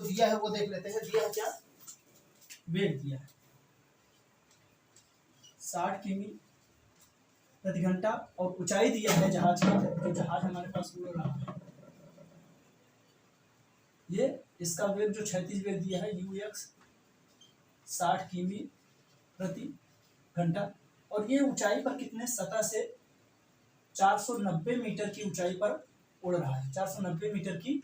तो दिया है वो देख लेते हैं। दिया है क्या, वेग दिया है 60 किमी प्रति घंटा और ऊंचाई दिया है जहाज की, तो जहाज हमारे पास उड़ रहा है। ये इसका वेग जो क्षैतिज वेग दिया है ux 60 किमी प्रति घंटा और ये ऊंचाई पर कितने सतह से 490 मीटर की ऊंचाई पर उड़ रहा है। 490 मीटर की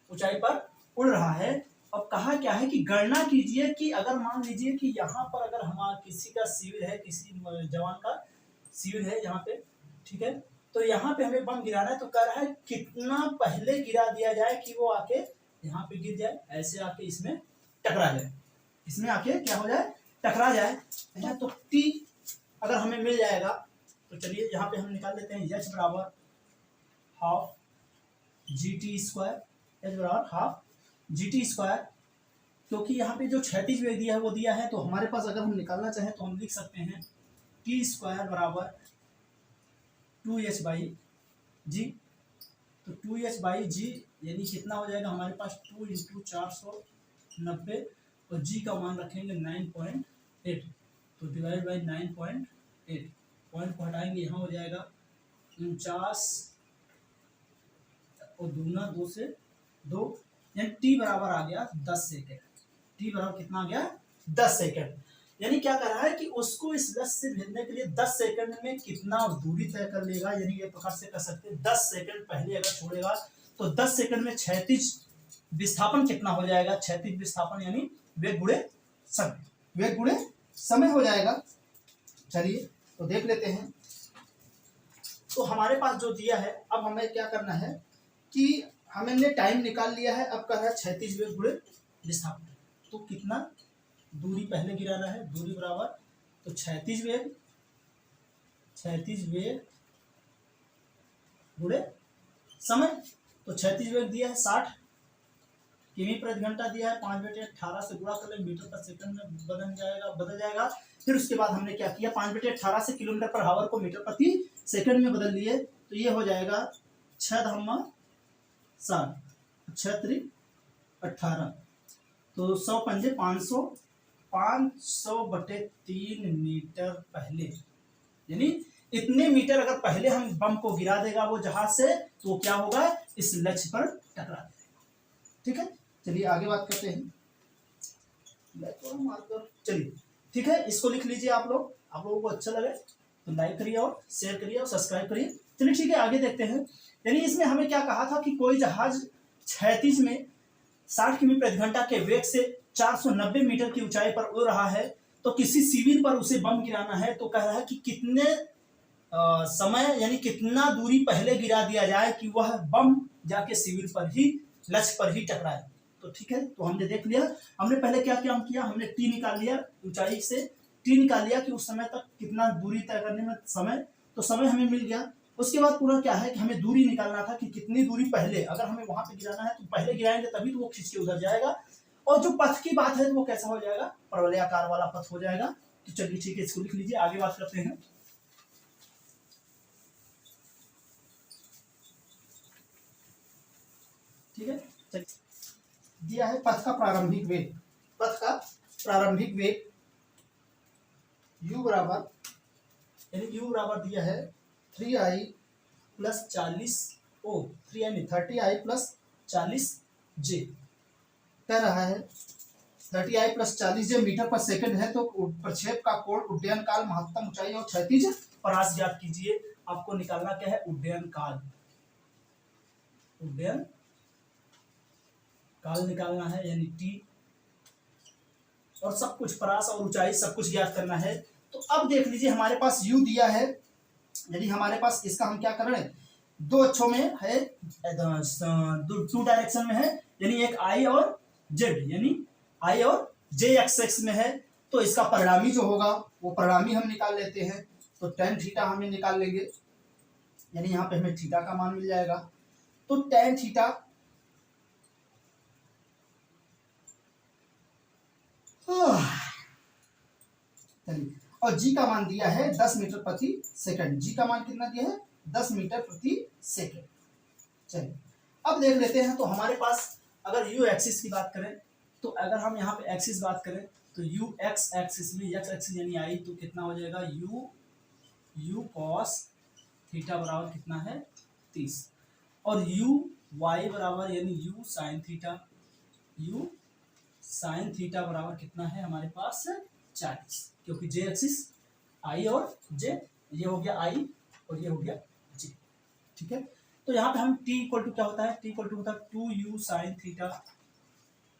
ऊंचाई पर उड़ रहा है। अब कहा क्या है कि गणना कीजिए कि अगर मान लीजिए कि यहाँ पर अगर हमारा किसी का शिविर है, किसी जवान का शिविर है यहाँ पे, ठीक है, तो यहाँ पे हमें बम गिराना है। तो कह रहा है कितना पहले गिरा दिया जाए कि वो आके यहाँ पे गिर जाए, ऐसे आके इसमें टकरा जाए, इसमें आके क्या हो जाए, टकरा जाए। तो टी अगर हमें मिल जाएगा तो चलिए यहाँ पे हम निकाल लेते हैं h बराबर हाफ GT स्क्वायर, h बराबर हाफ GT स्क्वायर, क्योंकि यहाँ पे जो क्षैतिज वेग दिया है वो दिया है। तो हमारे पास अगर हम निकालना चाहें तो हम लिख सकते हैं T स्क्वायर बराबर 2h बाई जी। तो 2h बाई जी यानी कितना हो जाएगा हमारे पास 2 इंटू 490 और जी का मान रखेंगे 9.8, तो डिवाइड बाई 9.8, पॉइंट को हटाएंगे यहाँ हो जाएगा 49 और दूना 2 से 2, यानी टी बराबर आ गया 10 सेकेंड। टी बराबर कितना आ गया 10 सेकेंड। यानी क्या कर रहा है कि उसको इस लक्ष्य से भेजने के लिए 10 सेकंड में कितना दूरी तय कर लेगा। यानी ये प्रकार से कर सकते हैं 10 सेकंड पहले अगर छोड़ेगा तो 10 सेकंड में क्षैतिज विस्थापन कितना हो जाएगा। क्षैतिज विस्थापन यानी वेग गुणे समय, वेग गुणे समय हो जाएगा। चलिए तो देख लेते हैं। तो हमारे पास जो दिया है, अब हमें क्या करना है कि हमने टाइम निकाल लिया है। अब कर रहा है क्षैतिज वेग गुणे विस्थापन, तो कितना दूरी पहले गिराना है, दूरी बराबर तो क्षैतिज वेग गुणे समय। तो क्षैतिज वेग दिया है 60 किमी प्रति घंटा दिया है, 5/18 से गुणा कर ले मीटर पर सेकंड में बदल जाएगा। फिर उसके बाद हमने क्या किया, 5/18 से किलोमीटर पर हावर को मीटर प्रति सेकंड में बदल लिए। तो ये हो जाएगा 6×7 6×3=18, तो 100 पंजे 500/3 मीटर पहले, यानी इतने मीटर अगर पहले हम बम को गिरा देगा वो जहाज से, तो क्या होगा, इस लक्ष्य पर टकरा जाएगा। ठीक है, चलिए आगे बात करते हैं। चलिए ठीक है, इसको लिख लीजिए आप लोगों को अच्छा लगे तो लाइक करिए और शेयर करिए और सब्सक्राइब करिए। चलिए ठीक है, आगे देखते हैं। यानी इसमें हमें क्या कहा था कि कोई जहाज क्षैतिज में 60 किमी प्रति घंटा के वेग से 490 मीटर की ऊंचाई पर उड़ रहा है, तो किसी शिविर पर उसे बम गिराना है। तो कह रहा है कि कितने समय यानी कितना दूरी पहले गिरा दिया जाए कि वह बम जाके शिविर पर ही, लक्ष्य पर ही टकराए। तो ठीक है, तो हमने देख लिया। हमने पहले क्या किया, हमने टी निकाल लिया, ऊंचाई से टी निकाल लिया कि उस समय तक कितना दूरी तय करने में समय, तो समय हमें मिल गया। उसके बाद पूरा क्या है कि हमें दूरी निकालना था कि कितनी दूरी पहले, अगर हमें वहां पे गिराना है तो पहले गिराएंगे तभी तो वो खींच के उधर जाएगा। और जो पथ की बात है तो वो कैसा हो जाएगा, परवलयाकार वाला पथ हो जाएगा। तो चलिए ठीक है, इसको लिख लीजिए, आगे बात करते हैं। ठीक है, चलिए दिया है पथ का प्रारंभिक वेग, पथ का प्रारंभिक वेग u बराबर, यानी u बराबर दिया है 3i + 40 ओ 3i नहीं 30i + 40j, कह रहा है 30i + 40j मीटर पर सेकंड है। तो प्रक्षेप का कोण, उड्डयन काल, महत्तम ऊंचाई और क्षैतिज परास ज्ञात कीजिए। आपको निकालना क्या है, उड्डयन काल, उड्डयन काल निकालना है यानी t, और सब कुछ परास और ऊंचाई सब कुछ ज्ञात करना है। तो अब देख लीजिए हमारे पास u दिया है, यदि हमारे पास इसका हम क्या कर रहे हैं, दो अक्षों में है, 2 डायरेक्शन में है, यानी एक i और z, यानी i और j एक्सेस में है। तो इसका परिणामी जो होगा वो परिणामी हम निकाल लेते हैं। तो tan थीटा हमें निकाल लेंगे, यानी यहाँ पे हमें थीटा का मान मिल जाएगा। तो tan थीटा और जी का मान दिया है 10 मीटर प्रति सेकंड। जी का मान कितना दिया है, 10 मीटर प्रति सेकंड। चलिए अब देख लेते हैं। तो हमारे पास अगर यू एक्सिस की बात करें तो अगर हम यहाँ पे एक्सिस बात करें तो यू एक्स एक्सिस में एक्स एक्सिस यानी आई तो कितना हो जाएगा यू कॉस थीटा बराबर कितना है 30 और यू वाई बराबर यानी यू साइन थीटा बराबर कितना है हमारे पास 40 क्योंकि जे एक्सिस आई और जे ये हो गया आई और ये हो गया जे। ठीक है तो यहाँ पे हम t इक्वल टू क्या होता है t इक्वल टू होता है 2u sine theta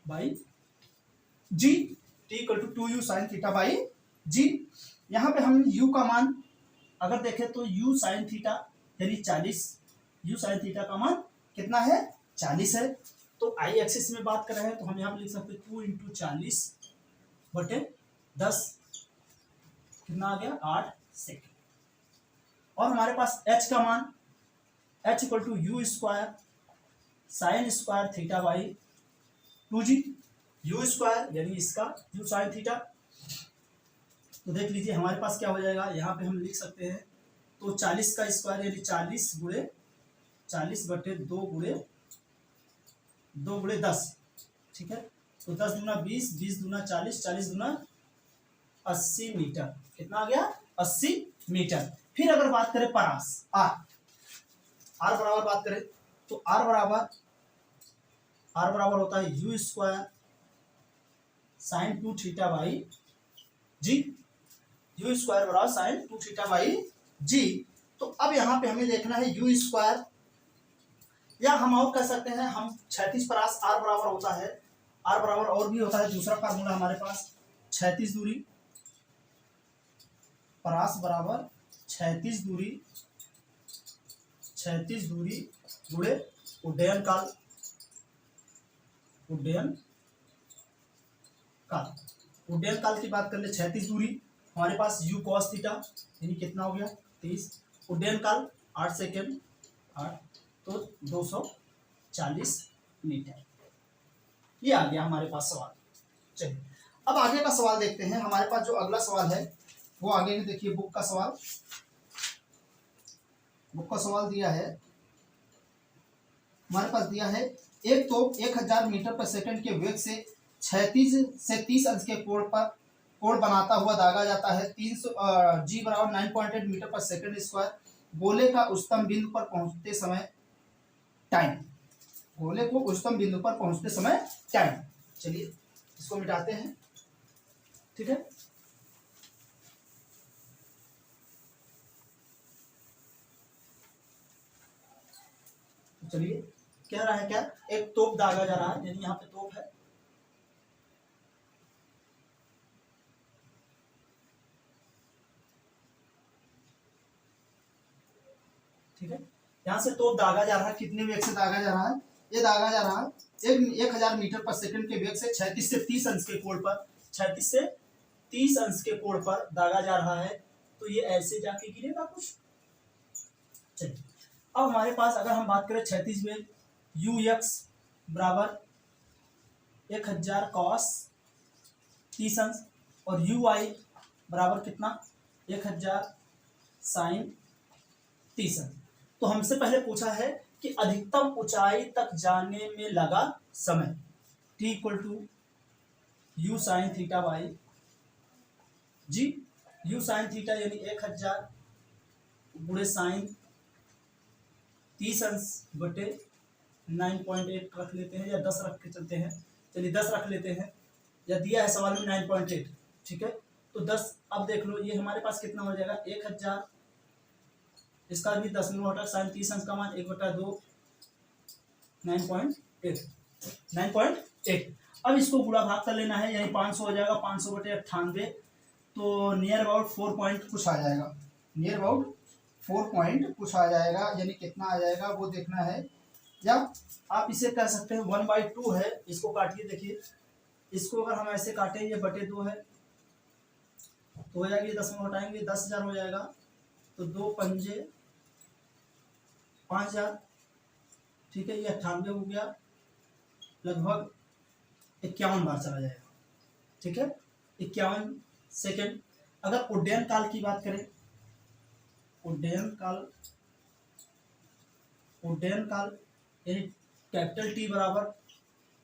by g t equal to 2u sine theta by g. यहाँ पे हम u का मान अगर देखें तो u साइन थीटा यानी 40 u साइन थीटा का मान कितना है 40 है। तो आई एक्सिस में बात कर रहे हैं तो हम यहाँ पे लिख सकते हैं 2 इंटू 40 बटे 10 कितना आ गया 8 सेकेंड। और हमारे पास h का मान h equal to u square sine square theta by 2g u square यानी इसका यू साइन थीटा। तो देख लीजिए हमारे पास क्या हो जाएगा यहाँ पे हम लिख सकते हैं तो 40 का स्क्वायर यानी 40 बटे 2 गुणे 10। ठीक है तो 10 दूना 20 20 दूना 40 40 दूना 80 मीटर कितना आ गया 80 मीटर। फिर अगर बात करें परास आर बराबर बात करें तो आर बराबर होता है u square sine 2 theta by g u square बराबर साइन 2 थीटा बाई जी। तो अब यहाँ पे हमें देखना है यू स्क्वायर या हम और कह सकते हैं हम क्षैतिज परास आर बराबर होता है आर बराबर और भी होता है दूसरा फार्मूला हमारे पास क्षैतिज दूरी परास बराबर क्षैतिज दूरी गुणे उड्डयन काल की बात कर ले क्षैतिज दूरी हमारे पास u cos थीटा यानी कितना हो गया 30 उड्डयन काल 8 सेकेंड 8 तो 240 मीटर। ये आ गया हमारे पास सवाल। चलिए अब आगे का सवाल देखते हैं। हमारे पास जो अगला सवाल है वो आगे में देखिए बुक का सवाल दिया है हमारे पास दिया है एक तोप 1000 मीटर पर सेकंड के वेग से 36 से 30 अंश के कोण बनाता हुआ दागा जाता है 300 g बराबर 9.8 मीटर पर सेकंड स्क्वायर। गोले का उच्चतम बिंदु पर पहुंचते समय टाइम चलिए इसको मिटाते हैं। ठीक है चलिए कह रहा है क्या एक तोप दागा जा रहा है यानी यहाँ पे तोप है ठीक है यहाँ से तोप दागा जा रहा है कितने वेग से दागा जा रहा है ये दागा जा रहा है 1000 मीटर पर सेकंड के वेग से 36 से 30 अंश के कोण पर दागा जा रहा है। तो ये ऐसे जाके गिरेगा कुछ। चलिए अब हमारे पास अगर हम बात करें क्षैतिज वेग यू एक्स बराबर 1000 cos 30 अंश और यू आई बराबर कितना 1000 sin 30 अंश। तो हमसे पहले पूछा है कि अधिकतम ऊंचाई तक जाने में लगा समय t equal to u sine theta by g u sine theta यानी 1000 गुणे साइन 30 अंश बटे 9.8 रख लेते हैं या 10 रख के चलते हैं। चलिए 10 रख लेते हैं या दिया है सवाल में 9.8। ठीक है तो 10 अब देख लो ये हमारे पास कितना हो जाएगा 1000 इसका भी 10 में घटा साइन 30 अंश का मान 1/2 9.8। अब इसको गुणा भाग कर लेना है यानी 500 हो जाएगा 500 बटे 98 तो नियर अबाउट 4 पॉइंट कुछ आ जाएगा यानी कितना आ जाएगा वो देखना है। या आप इसे कह सकते हैं 1/2 है इसको काटिए देखिए इसको अगर हम ऐसे काटें ये बटे 2 है तो हो जाएगी 10 में घटाएंगे 10,000 हो जाएगा तो 2 पंजे 5000। ठीक है ये 98 हो गया लगभग 51 बार चला जाएगा। ठीक है 51 सेकेंड। अगर उड्डयन काल की बात करें उड्डयन काल यानी कैपिटल टी बराबर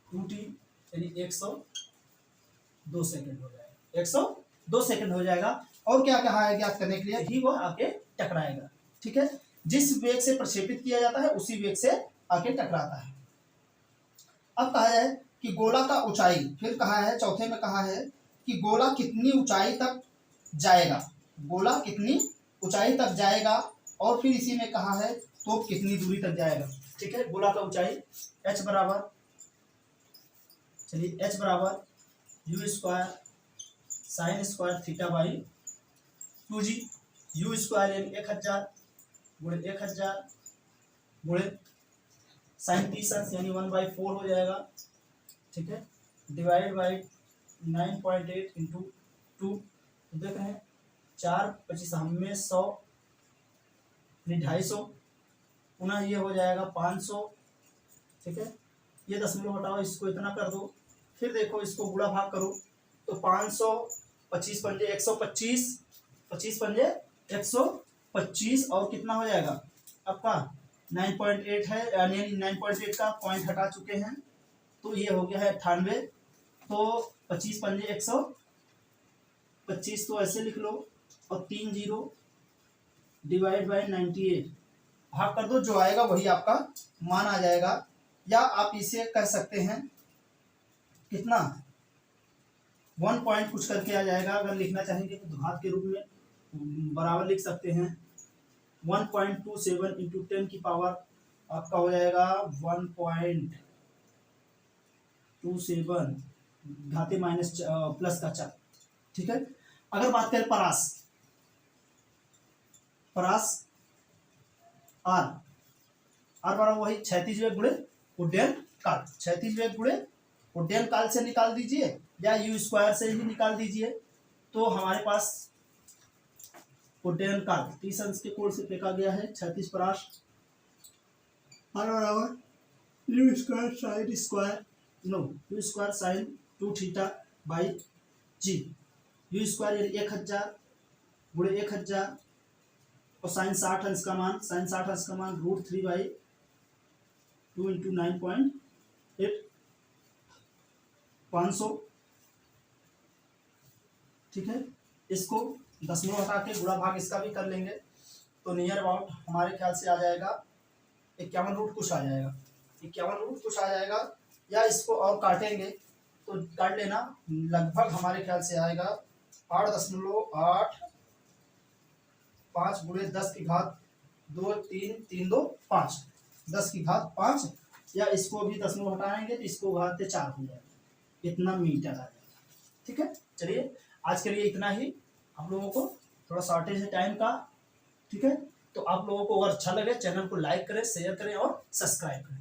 2t यानी 180 102 सेकंड हो जाएगा, 102 सेकंड हो जाएगा। और क्या कहा है ज्ञात करने के लिए, ही वह आके टकराएगा। ठीक है, जिस वेग से प्रक्षेपित किया जाता है उसी वेग से आके टकराता है। अब कहा है कि गोला का ऊंचाई, फिर कहा है चौथे में कहा है कि गोला कितनी ऊंचाई तक जाएगा, गोला कितनी ऊंचाई तक जाएगा, और फिर इसी में कहा है तो कितनी दूरी तक जाएगा। ठीक है, गोला का ऊंचाई h बराबर, चलिए h बराबर u square sine square theta by 2g, u square यानी 1000 गुणे 1000 गुणे साइन 30 यानी 1/4 हो जाएगा। ठीक है, डिवाइड बाई 9.8 इंटू 2, देख रहे हैं 4 25 में 100 250, पुनः ये हो जाएगा 500। ठीक है, ये दशमलव हटाओ, इसको इतना कर दो, फिर देखो इसको गुणा भाग करो तो 500 25 पंजे 125, 25 पंजे 125, और कितना हो जाएगा आपका 9.8 है, यानी 9.8 का पॉइंट हटा चुके हैं तो ये हो गया है 98। तो 25 पंजे 125, तो ऐसे लिख लो, और 3 0 डिवाइड बाई 98 भाग कर दो, जो आएगा वही आपका मान आ जाएगा। या आप इसे कह सकते हैं कितना 1 पॉइंट कुछ करके आ जाएगा, अगर लिखना चाहेंगे तो घात के रूप में बराबर लिख सकते हैं 1.27 इंटू 10 की पावर आपका हो जाएगा 1.27 घाते माइनस प्लस का 4। ठीक है, अगर बात करें परास आर बराबर वही 36 वेग गुणे उड्डयन काल, 36 वेग गुणे उड्डयन काल से निकाल दीजिए या यू स्क्वायर से ही निकाल दीजिए, तो हमारे पास उड्डयन काल 30 अंश के कोण से फेंका गया है 36 परास आर बराबर u square sine 2 theta by g, u square यानी 1000 गुणे 1000 और साइन 60 अंश का मान √3/2 इंटू 9.8 500। ठीक है, इसको दशमलव हटा के गुणा भाग इसका भी कर लेंगे तो नियर अबाउट हमारे ख्याल से आ जाएगा 51 रूट कुछ आ जाएगा, 51 रूट कुछ आ जाएगा। या इसको और काटेंगे तो काट लेना, लगभग हमारे ख्याल से आएगा 8.85 गुणे 10 की घात 2 3 3 2 5 10 की घात 5, या इसको भी दशमलव हटाएंगे तो इसको घात 4 हो जाएगा, इतना मीटर आ जाएगा। ठीक है, चलिए आज के लिए इतना ही, आप लोगों को थोड़ा शॉर्टेज है टाइम का। ठीक है, तो आप लोगों को अगर अच्छा लगे चैनल को लाइक करें, शेयर करें और सब्सक्राइब करें।